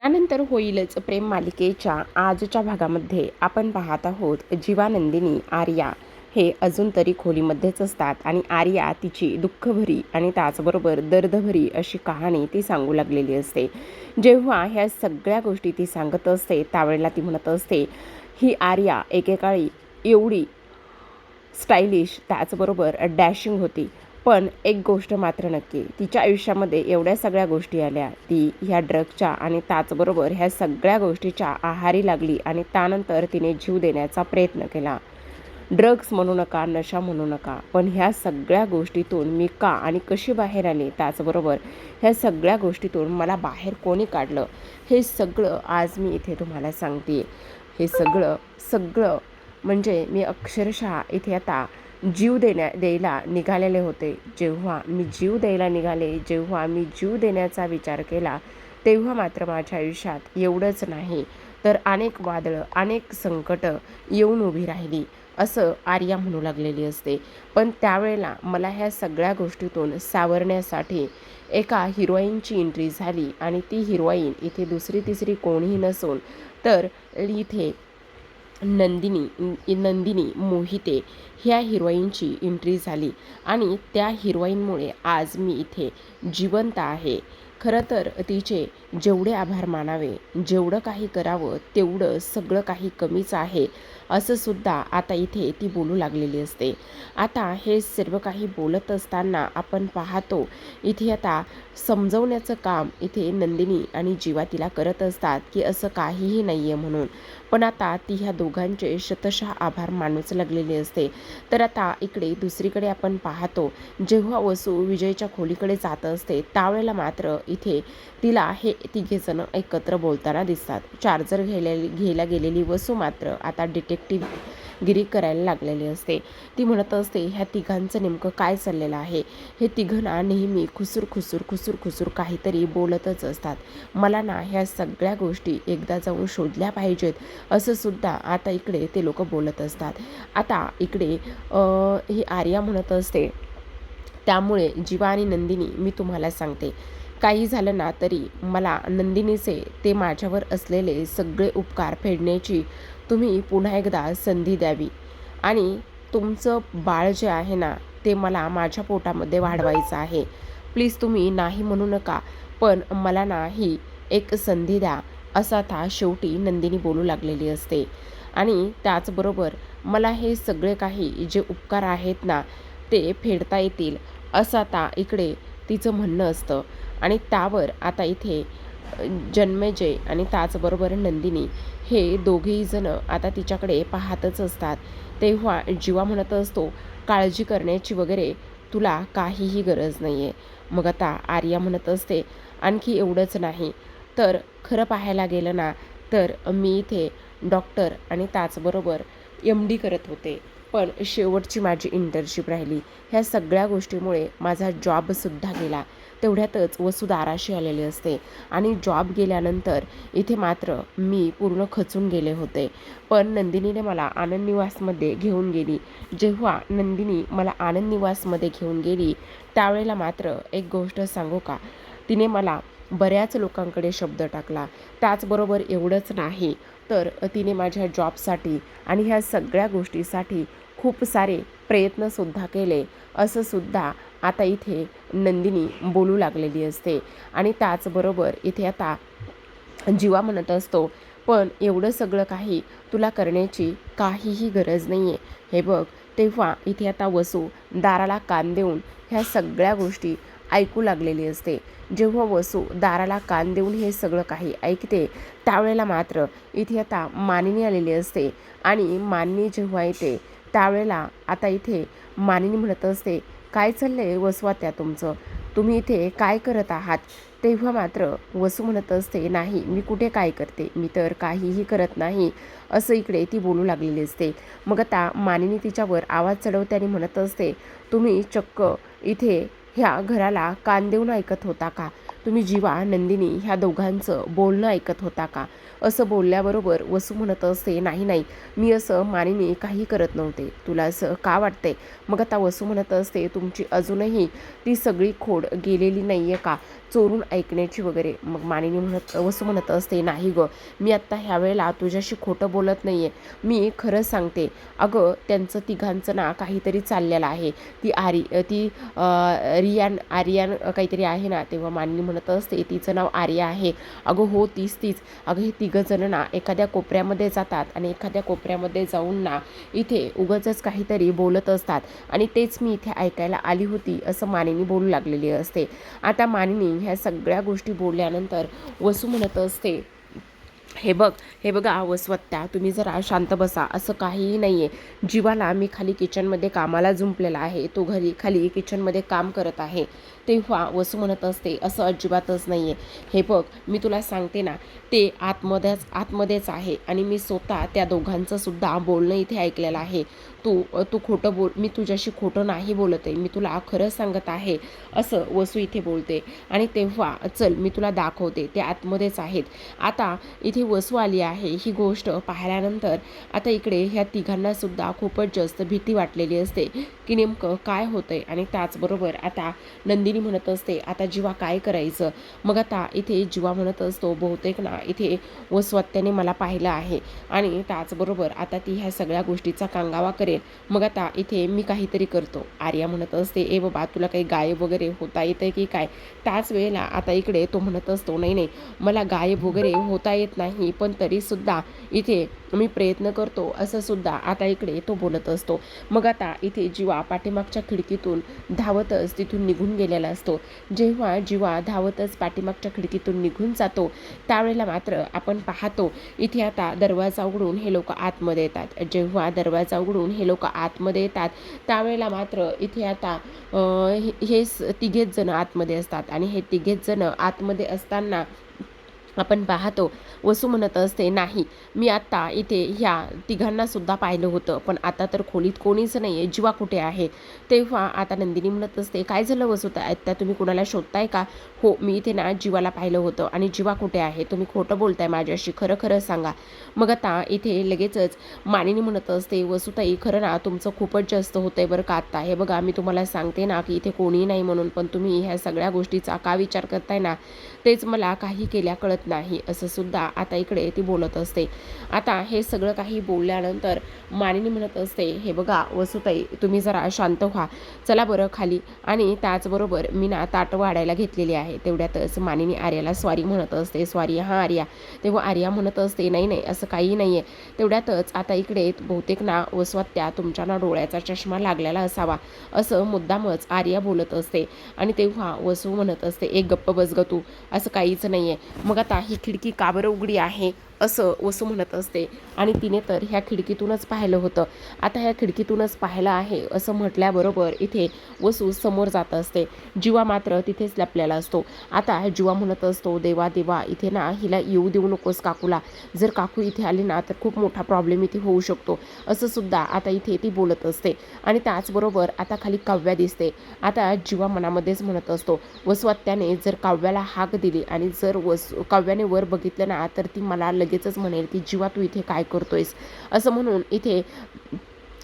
त्यानंतर होईलच प्रेम मालिकेच्या आजच्या भागामध्ये आपण पाहत आहोत जीवानंदिनी आर्या हे अजून तरी खोलीमध्येच असतात आणि आर्या तिची दुःखभरी आणि त्याचबरोबर दर्दभरी अशी कहाणी ती सांगू लागलेली असते. जेव्हा ह्या सगळ्या गोष्टी ती सांगत असते त्यावेळेला ती म्हणत असते ही आर्या एकेकाळी एवढी स्टायलिश त्याचबरोबर डॅशिंग होती. पण एक गोष्ट मात्र नक्की, तिच्या आयुष्यामध्ये एवढ्या सगळ्या गोष्टी आल्या, ती ह्या ड्रगच्या आणि त्याचबरोबर ह्या सगळ्या गोष्टीच्या आहारी लागली आणि त्यानंतर तिने जीव देण्याचा प्रयत्न केला. ड्रग्स म्हणू नका, नशा म्हणू नका, पण ह्या सगळ्या गोष्टीतून मी का आणि कशी बाहेर आले, त्याचबरोबर ह्या सगळ्या गोष्टीतून मला बाहेर कोणी काढलं, हे सगळं आज मी इथे तुम्हाला सांगते. हे सगळं सगळं म्हणजे मी अक्षरशः इथे आता जीव द्यायला निघालेले होते. जेव्हा मी जीव द्यायला निघाले, जेव्हा मी जीव देण्याचा विचार केला, तेव्हा मात्र माझ्या आयुष्यात एवढंच नाही तर अनेक वादळं, अनेक संकटं येऊन उभी राहिली, असं आर्या म्हणू लागलेली असते. पण त्यावेळेला मला ह्या सगळ्या गोष्टीतून सावरण्यासाठी एका हिरोईनची एंट्री झाली आणि ती हिरोईन इथे दुसरी तिसरी कोणीही नसून तर इथे नंदिनी मोहिते ह्या हिरोईनची एंट्री झाली आणि त्या हिरोईनमुळे आज मी इथे जिवंत आहे. खरं तर तिचे जेवढे आभार मानावे, जेवढं काही करावं तेवढं सगळं काही कमीच आहे, असं सुद्धा आता इथे ती बोलू लागलेली असते. आता हे सर्व काही बोलत असताना आपण पाहतो इथे आता समजवण्याचं काम इथे नंदिनी आणि जीवा तिला करत असतात की असं काहीही नाही आहे म्हणून. पण आता ती ह्या दोघांचे शतशः आभार मानूच लागलेली असते. तर आता इकडे दुसरीकडे आपण पाहतो जेव्हा वसू विजयच्या खोलीकडे जात असते त्यावेळेला मात्र इथे तिला हे तिघेजण एकत्र बोलताना दिसतात. चार्जर घ्यायला गेलेली वसू मात्र आता डिटेक्टिव्हगिरी करायला लागलेली असते. ती म्हणत असते ह्या तिघांचं नेमकं काय चाललेलं आहे. हे तिघं ना नेहमी खुसूर काहीतरी बोलतच असतात. मला ना ह्या सगळ्या गोष्टी एकदा जाऊन शोधल्या पाहिजेत, असं सुद्धा आता इकडे ते लोक बोलत असतात. आता इकडे ही आर्या म्हणत असते त्यामुळे जीवा आणि नंदिनी मी तुम्हाला सांगते, काही झालं ना तरी मला नंदिनीचे ते माझ्यावर असलेले सगळे उपकार फेडण्याची तुम्ही पुन्हा एकदा संधी द्यावी आणि तुमचं बाळ जे आहे ना ते मला माझ्या पोटामध्ये वाढवायचं आहे. प्लीज तुम्ही नाही म्हणू नका, पण मला ना ही एक संधी द्या, असं आता शेवटी नंदिनी बोलू लागलेली असते. आणि त्याचबरोबर मला हे सगळे काही जे उपकार आहेत ना ते फेडता येतील, असं आता इकडे तिचं म्हणणं असतं. आणि त्यावर आता इथे जन्मेजय आणि त्याचबरोबर नंदिनी हे दोघेही जण आता तिच्याकडे पाहतच असतात. तेव्हा जीवा म्हणत असतो काळजी करण्याची वगैरे तुला काहीही गरज नाही आहे. मग आता आर्या म्हणत असते आणखी एवढंच नाही तर खरं पाहायला गेलं ना तर मी इथे डॉक्टर आणि त्याचबरोबर MD करत होते, पण शेवटची माझी इंटर्नशिप राहिली. ह्या सगळ्या गोष्टीमुळे माझा जॉबसुद्धा गेला. तेवढ्यातच वसू दाराशी आलेली असते आणि जॉब गेल्यानंतर इथे मात्र मी पूर्ण खचून गेले होते. पण नंदिनीने मला आनंद निवासमध्ये घेऊन गेली. जेव्हा नंदिनी मला आनंद निवासमध्ये घेऊन गेली त्यावेळेला मात्र एक गोष्ट सांगू का, तिने मला बऱ्याच लोकांकडे शब्द टाकला. त्याचबरोबर एवढंच नाही तर तिने माझ्या जॉबसाठी आणि ह्या सगळ्या गोष्टीसाठी खूप सारे प्रयत्नसुद्धा केले, असं सुद्धा आता इथे नंदिनी बोलू लागलेली असते. आणि त्याचबरोबर इथे आता जीवा म्हणत असतो पण एवढं सगळं काही तुला करण्याची काहीही गरज नाही आहे. हे बघ, तेव्हा इथे आता वसू दाराला कान देऊन ह्या सगळ्या गोष्टी ऐकू लागलेली असते. जेव्हा वसू दाराला कान देऊन हे सगळं काही ऐकते त्यावेळेला मात्र इथे आता मानिनी आलेली असते आणि मानिनी जेव्हा येते त्यावेळेला आता इथे मानिनी म्हणत असते काय चाललंय वसवात्या तुमचं, तुम्ही इथे काय करत आहात. तेव्हा मात्र वसू म्हणत असते नाही मी कुठे काय करते, मी तर काहीही करत नाही, असं इकडे ती बोलू लागलेली असते. मग आता मानिनी तिच्यावर आवाज चढवते आणि म्हणत असते तुम्ही चक्क इथे ह्या घराला कान देऊन ऐकत होता का, तुम्ही जीवा नंदिनी ह्या दोघांचं बोलणं ऐकत होता का. असं बोलल्याबरोबर वसू म्हणत असते नाही मी असं मानिनी काही करत नव्हते, तुला असं का वाटते. मग आता वसू म्हणत असते तुमची अजूनही ती सगळी खोड गेलेली नाही आहे का, चोरून ऐकण्याची वगैरे. मग मानिनी वसू म्हणत असते, नाही गं, मी आत्ता ह्या वेळेला तुझ्याशी खोटं बोलत नाही आहे, मी खरं सांगते. अगं त्यांचं तिघांचं ना काहीतरी चाललेलं आहे. ती आर्यन काहीतरी आहे ना. तेव्हा मानिनी म्हणत असते, तिचं नाव आर्या आहे. अगं हो, तीच. अगं हे तिघंजण ना एखाद्या कोपऱ्यामध्ये जातात आणि एखाद्या कोपऱ्यामध्ये जाऊन ना इथे उगाचच काहीतरी बोलत असतात आणि तेच मी इथे ऐकायला आली होती, असं मानिनी बोलू लागलेली असते. आता मानिनी ह्या सगळ्या गोष्टी बोलल्यानंतर वसू म्हणत असते, हे बघा वसवत्त्या, तुम्ही जरा शांत बसा. असं काहीही नाही आहे. जीवाला मी खाली किचनमध्ये कामाला जुंपलेला आहे, तो खाली किचनमध्ये काम करत आहे. तेव्हा वसू म्हणत असते, असं अजिबातच नाही आहे. हे बघ, मी तुला सांगते ना, ते आतमध्येच आहे आणि मी स्वतः त्या दोघांचं सुद्धा बोलणं इथे ऐकलेलं आहे. तू खोटं बोल, मी तुझ्याशी खोटं नाही बोलत आहे, मी तुला खरं सांगत आहे, असं वसू इथे बोलते. आणि तेव्हा चल मी तुला दाखवते, ते आतमध्येच आहेत. आता इथे वसू आली आहे. ही गोष्ट पाहिल्यानंतर आता इकडे ह्या तिघांना सुद्धा खूपच जास्त भीती वाटलेली असते की नेमकं काय होतंय. आणि त्याचबरोबर आता नंदिनी म्हणत असते, आता जीवा काय करायचं. मग आता इथे जीवा म्हणत असतो, बहुतेक ना इथे वसवत्त्याने मला पाहिलं आहे आणि त्याचबरोबर आता ती ह्या सगळ्या गोष्टीचा कांगावा करेल. मग आता इथे मी काहीतरी करतो. आर्या म्हणत असते, ए बाबा, तुला काही गायब वगैरे होता येतंय की काय. त्याच वेळेला आता इकडे तो म्हणत असतो, नाही, मला गायब वगैरे होता येत नाही, पण तरीसुद्धा इथे मी प्रयत्न करतो, असं सुद्धा आता इकडे तो बोलत असतो. मग आता इथे जीवा पाठीमागच्या खिडकीतून धावतच तिथून निघून गेलेला असतो. जेव्हा जीवा धावतच पाठीमागच्या खिडकीतून निघून जातो त्यावेळेला मात्र आपण पाहतो इथे आता दरवाजा उघडून हे लोक आतमध्ये येतात. जेव्हा दरवाजा उघडून हे लोक आतमध्ये येतात त्यावेळेला मात्र इथे आता हे तिघेच जण आतमध्ये असतात आणि हे तिघेच जण आतमध्ये असताना आपण पाहतो वसू म्हणत असते, नाही, मी आत्ता इथे ह्या तिघांना सुद्धा पाहिलं होतं, पण आता तर खोलीत कोणीच नाही आहे, जीवा कुठे आहे. तेव्हा आता नंदिनी म्हणत असते, काय झालं वसूता, आत्ता तुम्ही कुणाला शोधताय का. हो, मी इथे ना जीवाला पाहिलं होतं. आणि जीवा कुठे आहे, तुम्ही खोटं बोलताय माझ्याशी, खरं सांगा. मग आता इथे लगेचच मानिनी म्हणत असते, वसूताई, खरं ना तुमचं खूपच जास्त होतंय बरं का आत्ता. हे बघा, मी तुम्हाला सांगते ना की इथे कोणी नाही म्हणून, पण तुम्ही ह्या सगळ्या गोष्टीचा का विचार करताय ना, तेच मला काही केल्या कळत नाही, असं सुद्धा आता इकडे ती बोलत असते. आता हे सगळं काही बोलल्यानंतर मानिनी म्हणत असते, हे बघा वसूताई, तुम्ही जरा शांत व्हा, चला बरं खाली. आणि त्याचबरोबर मी ना ताट वाढायला घेतलेली आहे. तेवढ्यातच मानिनी आर्याला सॉरी म्हणत असते, सॉरी हां आर्या. तेव्हा आर्या म्हणत असते, नाही, असं काही नाही आहे. तेवढ्यातच आता इकडे बहुतेक ना वसवत्त्या, तुमच्या ना डोळ्याचा चष्मा लागलेला असावा, असं मुद्दामच आर्या बोलत असते. आणि तेव्हा वसू म्हणत असते, एक गप्प बस ग तू, असं काहीच नाही आहे. मग आता ही खिडकी का बरं उघडी आहे, असं वसू म्हणत असते. आणि तिने तर ह्या खिडकीतूनच पाहिलं होतं, आता ह्या खिडकीतूनच पाहिलं आहे असं म्हटल्याबरोबर इथे वसू समोर जात असते. जीवा मात्र तिथेच लपलेला असतो. आता जीवा म्हणत असतो, देवा, इथे ना हिला येऊ देऊ नकोस काकूला, जर काकू इथे आली ना तर खूप मोठा प्रॉब्लेम इथे होऊ शकतो, असं सुद्धा आता इथे ती बोलत असते. आणि त्याचबरोबर आता खाली काव्या दिसते. आता जीवा मनामध्येच म्हणत असतो, वसवत्त्याने जर काव्याला हाक दिली आणि जर काव्याने वर बघितलं ना तर ती मला लगेचच म्हणेल की जीवा तू इथे काय करतोयस, असं म्हणून इथे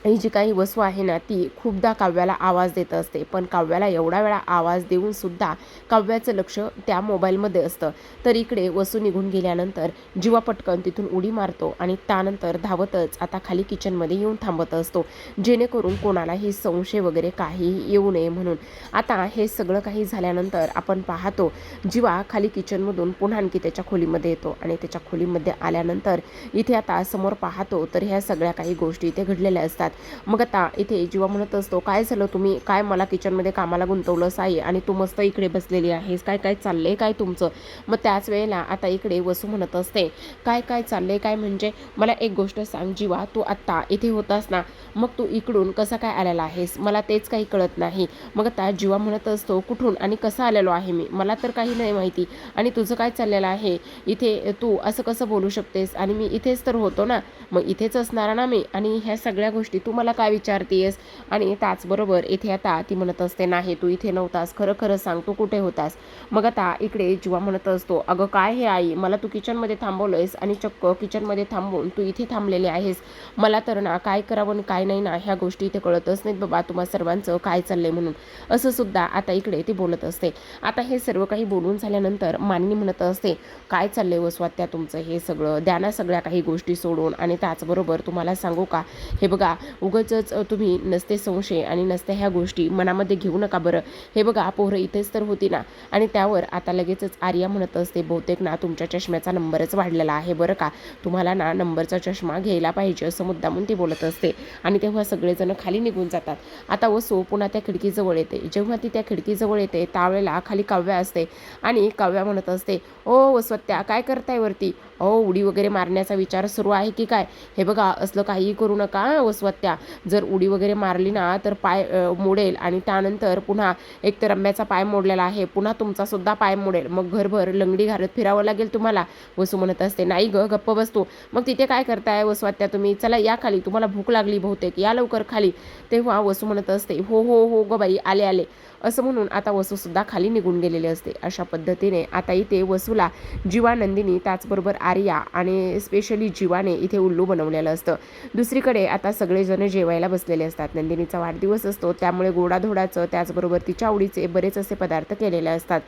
ही जी काही वसू आहे ना ती खूपदा काव्याला आवाज देत असते. पण काव्याला एवढा वेळा आवाज देऊन सुद्धा काव्याचं लक्ष त्या मोबाईलमध्ये असतं. तर इकडे वसू निघून गेल्यानंतर जीवा पटकन तिथून उडी मारतो आणि त्यानंतर धावतच आता खाली किचनमध्ये येऊन थांबत असतो, जेणेकरून कोणालाही संशय वगैरे काही येऊ नये म्हणून. आता हे सगळं काही झाल्यानंतर आपण पाहतो जीवा खाली किचनमधून पुन्हा आणखी त्याच्या खोलीमध्ये येतो. आणि त्याच्या खोलीमध्ये आल्यानंतर इथे आता समोर पाहतो तर ह्या सगळ्या काही गोष्टी इथे घडलेल्या असतात. मग आता इथे जीवा म्हणत असतो, काय झालं, तुम्ही काय मला किचनमध्ये कामाला गुंतवलं साई, आणि तू मस्त इकडे बसलेली आहेस, काय चाललंय काय तुमचं. मग त्याच वेळेला आता इकडे वसू म्हणत असते, काय चाललंय काय म्हणजे, मला एक गोष्ट सांग जीवा, तू आत्ता इथे होतास ना, मग तू इकडून कसा काय आलेला आहेस, मला तेच काही कळत नाही. मग आता जीवा म्हणत असतो, कुठून आणि कसं आलेलो आहे मी, मला तर काही नाही माहिती, आणि तुझं काय चाललेलं आहे इथे, तू असं कसं बोलू शकतेस, आणि मी इथेच तर होतो ना, मग इथेच असणार ना मी, आणि ह्या सगळ्या गोष्टी तू मला काय विचारतेस? आणि त्याचबरोबर इथे आता ती म्हणत असते, नाही तू इथे नव्हतास, खरं खरं सांग तू कुठे होतास? मग आता इकडे जीवा म्हणत असतो, अगं काय हे आई, मला तू किचनमध्ये थांबवलंयस आणि चक्क किचनमध्ये थांबून तू इथे थांबलेली आहेस. मला तर ना काय करावं आणि काय नाही ना ह्या गोष्टी इथे कळतच नाहीत बाबा, तुम्हा सर्वांचं काय चाललंय म्हणून. असं सुद्धा आता इकडे ती बोलत असते. आता हे सर्व काही बोलून झाल्यानंतर मानिनी म्हणत असते, काय चाललंय वसवात्या तुमचं हे सगळं, द्या ना सगळ्या काही गोष्टी सोडून. आणि त्याचबरोबर तुम्हाला सांगू का, हे बघा उगाचच तुम्ही नसते संशय आणि नसत्या ह्या गोष्टी मनामध्ये घेऊ नका बरं. हे बघा पोरं इथेच तर होती ना. आणि त्यावर आता लगेचच आर्या म्हणत असते, बहुतेक ना तुमच्या चष्म्याचा नंबरच वाढलेला आहे बरं का, तुम्हाला ना नंबरचा चष्मा घ्यायला पाहिजे, असं मुद्दामून ती बोलत असते. आणि तेव्हा सगळेजण खाली निघून जातात. आता वसू पुन्हा त्या खिडकीजवळ येते. जेव्हा ती त्या खिडकीजवळ येते त्यावेळेला खाली काव्या असते आणि काव्या म्हणत असते, ओ वसवत्या काय करताय वरती? उडी वगैरे मारण्याचा विचार सुरू आहे की काय? हे बघा असलं काही करू नका वसवत्या, जर उडी वगैरे मारली ना तर पाय मोडेल आणि त्यानंतर पुन्हा एक तर रम्याचा पाय मोडलेला आहे, पुन्हा तुमचा सुद्धा पाय मोडेल, मग घरभर लंगडी घालत फिरावं लागेल तुम्हाला. वसू म्हणत असते, नाही ग गप्प बसतो. मग तिथे काय करताय वसवत्या तुम्ही? चला या खाली, तुम्हाला भूक लागली बहुतेक, या लवकर खाली. तेव्हा वसू म्हणत असते, हो हो हो ग बाई आले आले, असं म्हणून आता वसूसुद्धा खाली निघून गेलेली असते. अशा पद्धतीने आता इथे वसूला जीवा, नंदिनी, त्याचबरोबर आर्या आणि स्पेशली जीवाने इथे उल्लू बनवलेलं असतं. दुसरीकडे आता सगळेजण जेवायला बसलेले असतात. नंदिनीचा वाढदिवस असतो त्यामुळे गोडाधोडाचं त्याचबरोबर तिच्या आवडीचे बरेच असे पदार्थ केलेले असतात.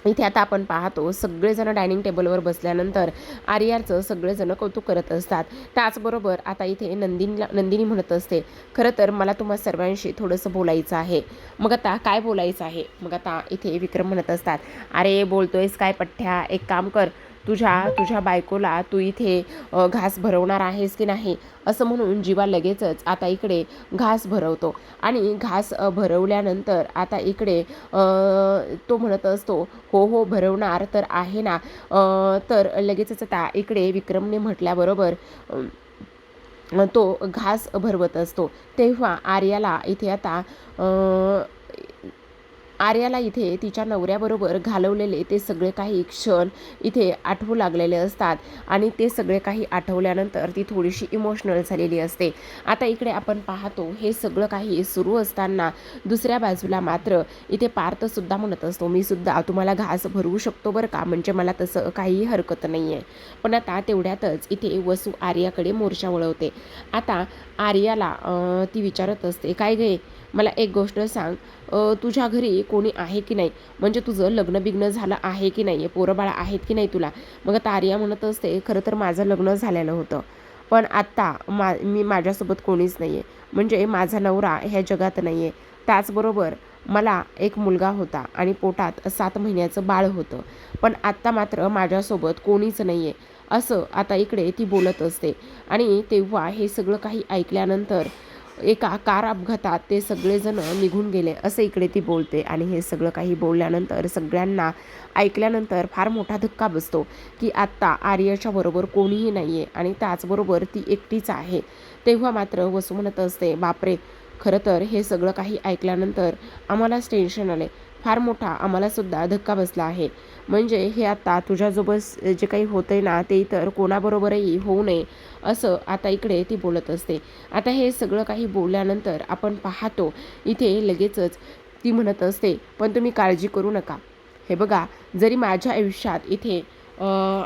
इथे आता आपण पाहतो सगळेजण डायनिंग टेबलवर बसल्यानंतर आर्याचं सगळेजण कौतुक करत असतात. त्याचबरोबर आता इथे नंदिनी म्हणत असते, खरं तर मला तुम्हा सर्वांशी थोडंसं बोलायचं आहे. मग आता काय बोलायचं आहे? मग आता इथे विक्रम म्हणत असतात, अरे बोलतोयस काय पठ्ठ्या, एक काम कर, तुझ्या बायकोला तू इथे घास भरवणार आहेस की नाही, असं म्हणून जीवा लगेचच आता इकडे घास भरवतो. आणि घास भरवल्यानंतर आता इकडे तो म्हणत असतो, हो हो भरवणार तर आहे ना. तर लगेचच आता इकडे विक्रमने म्हटल्याबरोबर तो घास भरवत असतो. तेव्हा आर्याला इथे तिच्या नवऱ्याबरोबर घालवलेले ते सगळे काही क्षण इथे आठवू लागलेले असतात. आणि ते सगळे काही आठवल्यानंतर ती थोडीशी इमोशनल झालेली असते. आता इकडे आपण पाहतो हे सगळं काही सुरू असताना दुसऱ्या बाजूला मात्र इथे पार्थसुद्धा म्हणत असतो, मी सुद्धा तुम्हाला घास भरवू शकतो बरं का, म्हणजे मला तसं काही हरकत नाही आहे. पण आता तेवढ्यातच इथे वसू आर्याकडे मोर्चा वळवते. आता आर्याला ती विचारत असते, काय गे मला एक गोष्ट सांग, तुझ्या घरी कोणी आहे की नाही, म्हणजे तुझं लग्न बिग्न झालं आहे की नाही, पोरं बाळा आहेत की नाही तुला? मग आता आर्या म्हणत असते, खरं तर माझं लग्न झालेलं होतं, पण आत्ता माझ्यासोबत कोणीच नाही आहे, म्हणजे माझा नवरा ह्या जगात नाही आहे. त्याचबरोबर मला एक मुलगा होता आणि पोटात 7 महिन्याचं बाळ होतं, पण आत्ता मात्र माझ्यासोबत कोणीच नाही आहे, असं आता इकडे ती बोलत असते. आणि तेव्हा हे सगळं काही ऐकल्यानंतर एका कार अपघातात ते सगळेजण निघून गेले असं इकडे ती बोलते. आणि हे सगळं काही बोलल्यानंतर सगळ्यांना ऐकल्यानंतर फार मोठा धक्का बसतो की आत्ता आर्याच्या बरोबर कोणीही नाही आहे आणि त्याचबरोबर ती एकटीच आहे. तेव्हा मात्र वसू म्हणत असते, बापरे, खरं तर हे सगळं काही ऐकल्यानंतर आम्हालाच टेन्शन आले, फार मोठा आम्हालासुद्धा धक्का बसला आहे. म्हणजे हे आता तुझ्यासोबत जे काही होतंय ना ते इतर कोणाबरोबरही होऊ नये, असं आता इकडे ती बोलत असते. आता हे सगळं काही बोलल्यानंतर आपण पाहतो इथे लगेचच ती म्हणत असते, पण तुम्ही काळजी करू नका. हे बघा, जरी माझ्या आयुष्यात इथे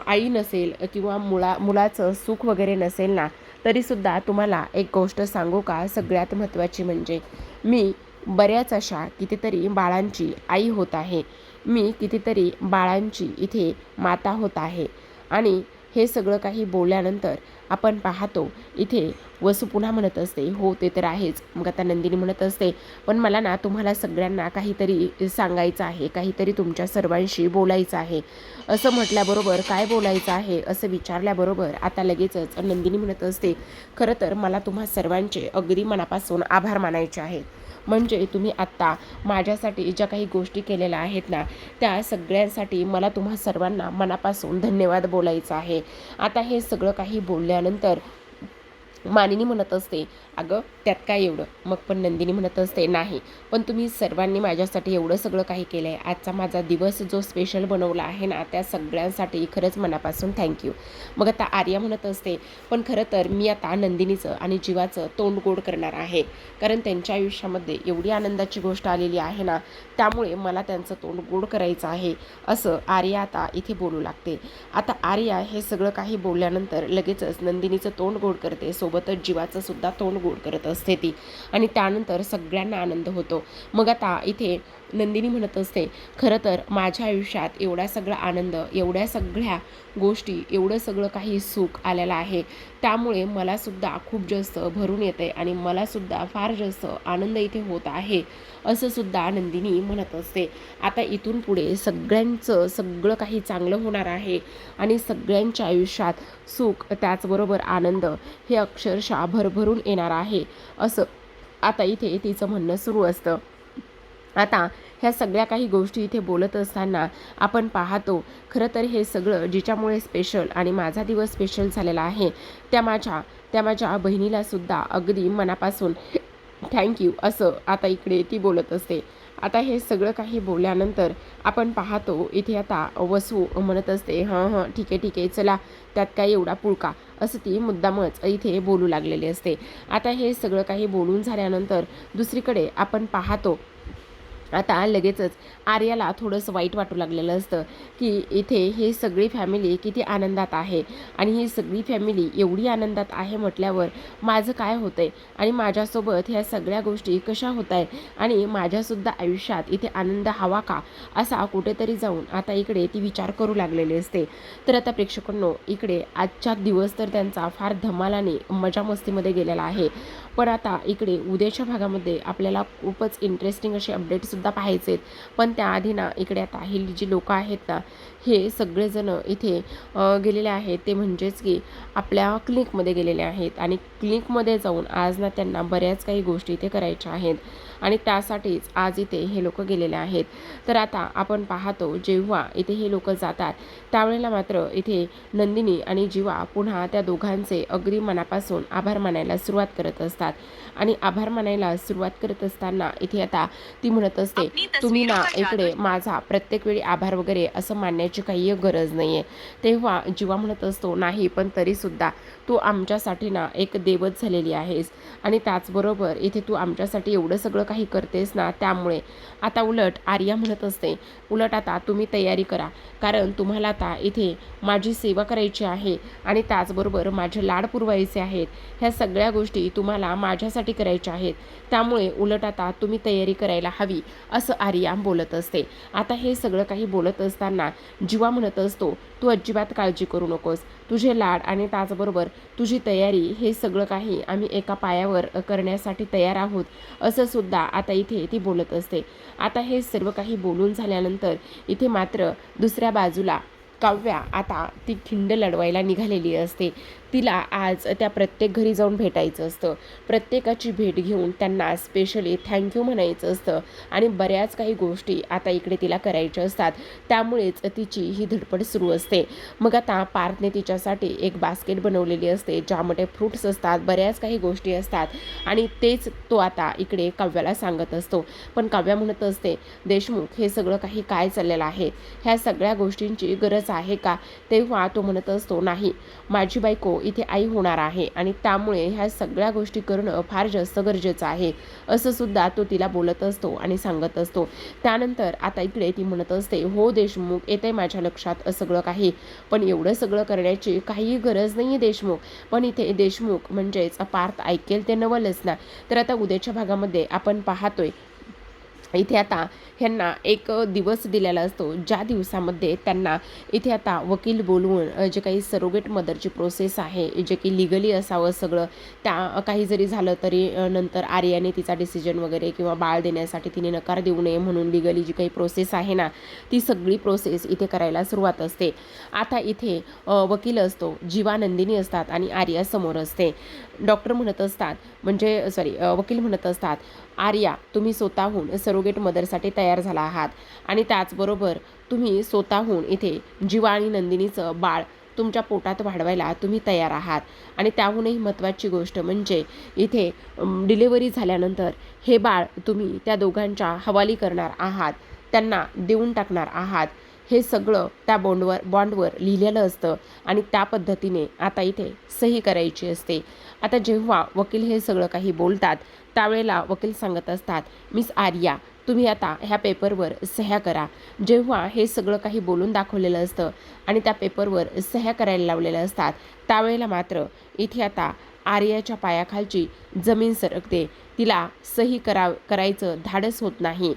आई नसेल किंवा मुलाचं सुख वगैरे नसेल ना, तरीसुद्धा तुम्हाला एक गोष्ट सांगू का, सगळ्यात महत्त्वाची म्हणजे मी बऱ्याच अशा कितीतरी बाळांची आई होत आहे, मी कितीतरी बाळांची इथे माता होत आहे. आणि हे सगळं काही बोलल्यानंतर आपण पाहतो इथे वसू पुन्हा म्हणत असते, हो ते तर आहेच. मग आता नंदिनी म्हणत असते, पण मला ना तुम्हाला सगळ्यांना काहीतरी सांगायचं आहे, काहीतरी तुमच्या सर्वांशी बोलायचं आहे. असं म्हटल्याबरोबर काय बोलायचं आहे असं विचारल्याबरोबर आता लगेचच नंदिनी म्हणत असते, खरं तर मला तुम्हा सर्वांचे अगदी मनापासून आभार मानायचे आहेत. म्हणजे तुम्ही आत्ता माझ्यासाठी ज्या काही गोष्टी केलेल्या आहेत ना, त्या सगळ्यांसाठी मला तुम्हा सर्वांना मनापासून धन्यवाद बोलायचा आहे. आता हे सगळं काही बोलल्यानंतर मानिनी म्हणत असते, अगं त्यात काय एवढं. मग पण नंदिनी म्हणत असते, नाही पण तुम्ही सर्वांनी माझ्यासाठी एवढं सगळं काही केलं आहे. आजचा माझा दिवस जो स्पेशल बनवला आहे ना, त्या सगळ्यांसाठी खरंच मनापासून थँक्यू. मग आता आर्या म्हणत असते, पण खरं तर मी आता नंदिनीचं आणि जीवाचं तोंड गोड करणार आहे, कारण त्यांच्या आयुष्यामध्ये एवढी आनंदाची गोष्ट आलेली आहे ना, त्यामुळे मला त्यांचं तोंड गोड करायचं आहे, असं आर्या आता इथे बोलू लागते. आता आर्या हे सगळं काही बोलल्यानंतर लगेचच नंदिनीचं तोंड गोड करते, सोबतच जीवाचं सुद्धा तोंड गोड करत असते ती, आणि त्यानंतर सगळ्यांना आनंद होतो. मग आता इथे नंदिनी म्हणत असते, खरं तर माझ्या आयुष्यात एवढा सगळा आनंद, एवढ्या सगळ्या गोष्टी, एवढं सगळं काही सुख आलेलं आहे, त्यामुळे मलासुद्धा खूप जास्त भरून येते आणि मलासुद्धा फार जास्त आनंद इथे होत आहे, असं सुद्धा नंदिनी म्हणत असते. आता इथून पुढे सगळ्यांचं सगळं काही चांगलं होणार आहे आणि सगळ्यांच्या आयुष्यात सुख त्याचबरोबर आनंद हे अक्षरशः भरभरून येणार आहे, असं आता इथे तिचं म्हणणं सुरू असतं. आता ह्या सगळ्या काही गोष्टी इथे बोलत असताना आपण पाहतो, खरं तर हे सगळं जिच्यामुळे स्पेशल आणि माझा दिवस स्पेशल झालेला आहे, त्या माझ्या बहिणीलासुद्धा अगदी मनापासून थँक्यू, असं आता इकडे ती बोलत असते. आता हे सगळं काही बोलल्यानंतर आपण पाहतो इथे आता वसू म्हणत असते, हां ठीक आहे चला, त्यात काय एवढा पुळका, असं ती मुद्दामच इथे बोलू लागलेली असते. आता हे सगळं काही बोलून झाल्यानंतर दुसरीकडे आपण पाहतो, आता लगेचच आर्याला थोडंसं वाईट वाटू लागलेलं असतं की इथे हे सगळी फॅमिली किती आनंदात आहे, आणि ही सगळी फॅमिली एवढी आनंदात आहे म्हटल्यावर माझं काय होतं आहे, आणि माझ्यासोबत ह्या सगळ्या गोष्टी कशा होत आहे, आणि माझ्यासुद्धा आयुष्यात इथे आनंद हवा का, असा कुठेतरी जाऊन आता इकडे ती विचार करू लागलेली असते. तर आता प्रेक्षकांनो, इकडे आजचा दिवस तर त्यांचा फार धमालाने मजा मस्तीमध्ये गेलेला आहे, पण आता इकडे उद्याच्या भागामध्ये आपल्याला खूपच इंटरेस्टिंग असे अपडेट्ससुद्धा पाहायचे आहेत. पण त्याआधी ना इकडे आता ही जी लोकं आहेत ना, हे सगळेजण इथे गेलेले आहेत, ते म्हणजेच की आपल्या क्लिनिकमध्ये गेलेले आहेत, आणि क्लिनिकमध्ये जाऊन आज ना त्यांना बऱ्याच काही गोष्टी इथे करायच्या आहेत, आणि त्यासाठीच आज इथे हे लोक गेलेले आहेत. तर आता आपण पाहतो, जेव्हा इथे हे लोक जातात त्यावेळेला मात्र इथे नंदिनी आणि जीवा पुन्हा त्या दोघांचे अगदी मनापासून आभार मानायला सुरुवात करत असतात, आणि आभार मानायला सुरुवात करत असताना इथे आता ती म्हणत असते, तुम्ही ना इकडे माझा प्रत्येक वेळी आभार वगैरे असं मानण्याची काही गरज नाही आहे. तेव्हा जीवा म्हणत असतो, नाही पण तरीसुद्धा तू आमच्यासाठी ना एक देवच झालेली आहेस, आणि त्याचबरोबर इथे तू आमच्यासाठी एवढं सगळं काही करतेस ना, त्यामुळे आता उलट आर्या म्हणत असते, उलट आता तुम्ही तयारी करा, कारण तुम्हाला आता इथे माझी सेवा करायची आहे, आणि त्याचबरोबर माझे लाड पुरवायचे आहेत, ह्या सगळ्या गोष्टी तुम्हाला माझ्यासाठी करायच्या आहेत, त्यामुळे उलट आता तुम्ही तयारी करायला हवी, असं आर्या बोलत असते. आता हे सगळं काही बोलत असताना जीवा म्हणत असतो, तू अजिबात काळजी करू नकोस, तुझे लाड आणि त्याचबरोबर तुझी तयारी हे सगळं काही आम्ही एका पायावर करण्यासाठी तयार आहोत, असं सुद्धा आता इथे ती बोलत असते. आता हे सर्व काही बोलून झाल्यानंतर इथे मात्र दुसऱ्या बाजूला काव्या आता ती खिंड लढवायला निघालेली असते. तिला आज त्या प्रत्येक घरी जाऊन भेटायचं असतं, प्रत्येकाची भेट घेऊन त्यांना स्पेशली थँक्यू म्हणायचं असतं, आणि बऱ्याच काही गोष्टी आता इकडे तिला करायच्या असतात, त्यामुळेच तिची ही धडपड सुरू असते. मग आता पार्थने तिच्यासाठी एक बास्केट बनवलेली असते, ज्यामध्ये फ्रूट्स असतात, बऱ्याच काही गोष्टी असतात, आणि तेच तो आता इकडे काव्याला सांगत असतो. पण काव्या म्हणत असते, देशमुख हे सगळं काही काय चाललेलं आहे, ह्या सगळ्या गोष्टींची गरज आहे का? तेव्हा तो म्हणत असतो, नाही, माझी बायको इथे आई होणार आहे, आणि त्यामुळे ह्या सगळ्या गोष्टी करणं फार जास्त गरजेचं आहे, असं सुद्धा तो तिला बोलत असतो आणि सांगत असतो. त्यानंतर आता इकडे ती म्हणत असते, हो देशमुख, येते माझ्या लक्षात सगळं काही, पण एवढं सगळं करण्याची काही गरज नाही आहे देशमुख, पण इथे देशमुख म्हणजेच पार्थ ऐकेल ते नवलच ना. तर आता उद्याच्या भागामध्ये आपण पाहतोय इथे आता ह्यांना एक दिवस दिलेला असतो, ज्या दिवसामध्ये त्यांना इथे आता वकील बोलवून जे काही सरोगेट मदरची प्रोसेस आहे, जे की लिगली असावं सगळं, त्या काही जरी झालं तरी नंतर आर्याने तिचा डिसिजन वगैरे किंवा बाळ देण्यासाठी तिने नकार देऊ नये म्हणून लिगली जी काही प्रोसेस आहे ना, ती सगळी प्रोसेस इथे करायला सुरुवात असते. आता इथे वकील असतो, जीवा नंदिनी असतात, आणि आर्या समोर असते. डॉक्टर म्हणत असतात, म्हणजे वकील म्हणत असतात, आर्या, तुम्ही स्वतःहून सरोगेट मदरसाठी तयार झाला आहात, आणि त्याचबरोबर तुम्ही स्वतःहून इथे जीवा आणि नंदिनीचं बाळ तुमच्या पोटात वाढवायला तुम्ही तयार आहात. आणि त्याहूनही महत्त्वाची गोष्ट म्हणजे इथे डिलिव्हरी झाल्यानंतर हे बाळ तुम्ही त्या दोघांच्या हवाली करणार आहात, त्यांना देऊन टाकणार आहात. हे सगळं त्या बॉन्डवर लिहिलेलं असतं आणि त्या पद्धतीने आता इथे सही करायची असते. आता जेव्हा वकील हे सगळं काही बोलतात त्यावेळेला वकील सांगत असतात, मिस आर्या तुम्ही आता ह्या पेपरवर सह्या करा. जेव्हा हे सगळं काही बोलून दाखवलेलं असतं आणि त्या पेपरवर सह्या करायला लावलेल्या असतात त्यावेळेला मात्र इथे आता आर्याच्या पायाखालची जमीन सरकते. तिला सही करायचं धाडस होत नाही.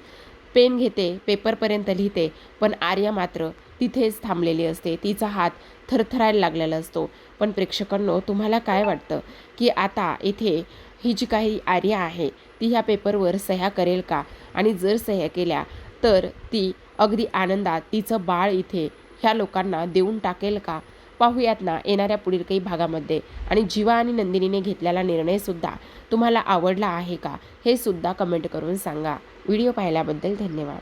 पेन घेते, पेपरपर्यंत लिहिते, पण आर्या मात्र तिथेच थांबलेली असते. तिचा हात थरथरायला लागलेला असतो. पण प्रेक्षकांनो, तुम्हाला काय वाटतं की आता इथे ही जी काही आर्या आहे ती ह्या पेपरवर सह्या करेल का? आणि जर सह्या केल्या तर ती अगदी आनंदात तिचं बाळ इथे ह्या लोकांना देऊन टाकेल का? पाहूयात ना येणाऱ्या पुढील काही भागामध्ये. आणि जीवा आणि नंदिनीने घेतलेला निर्णयसुद्धा तुम्हाला आवडला आहे का? हे सुद्धा कमेंट करून सांगा. व्हिडिओ पाहिल्याबद्दल धन्यवाद.